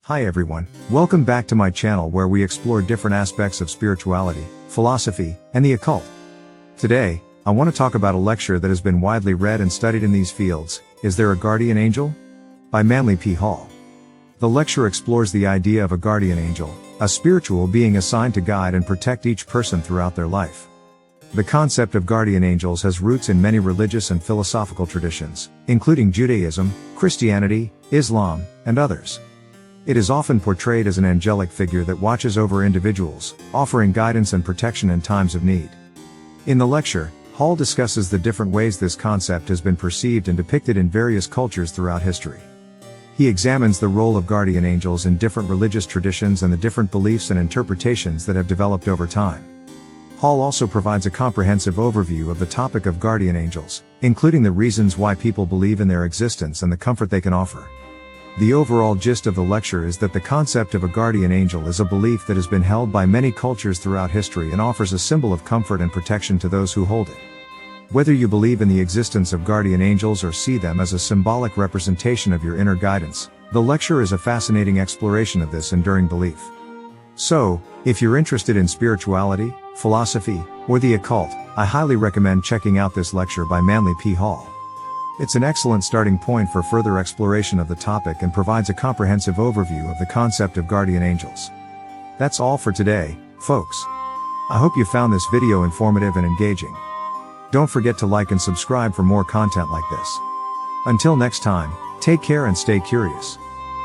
Hi everyone, welcome back to my channel where we explore different aspects of spirituality, philosophy, and the occult. Today, I want to talk about a lecture that has been widely read and studied in these fields, Is There a Guardian Angel? By Manly P. Hall. The lecture explores the idea of a guardian angel, a spiritual being assigned to guide and protect each person throughout their life. The concept of guardian angels has roots in many religious and philosophical traditions, including Judaism, Christianity, Islam, and others. It is often portrayed as an angelic figure that watches over individuals, offering guidance and protection in times of need. In the lecture, Hall discusses the different ways this concept has been perceived and depicted in various cultures throughout history. He examines the role of guardian angels in different religious traditions and the different beliefs and interpretations that have developed over time. Hall also provides a comprehensive overview of the topic of guardian angels, including the reasons why people believe in their existence and the comfort they can offer. The overall gist of the lecture is that the concept of a guardian angel is a belief that has been held by many cultures throughout history and offers a symbol of comfort and protection to those who hold it. Whether you believe in the existence of guardian angels or see them as a symbolic representation of your inner guidance, the lecture is a fascinating exploration of this enduring belief. So, if you're interested in spirituality, philosophy, or the occult, I highly recommend checking out this lecture by Manly P. Hall. It's an excellent starting point for further exploration of the topic and provides a comprehensive overview of the concept of guardian angels. That's all for today, folks. I hope you found this video informative and engaging. Don't forget to like and subscribe for more content like this. Until next time, take care and stay curious.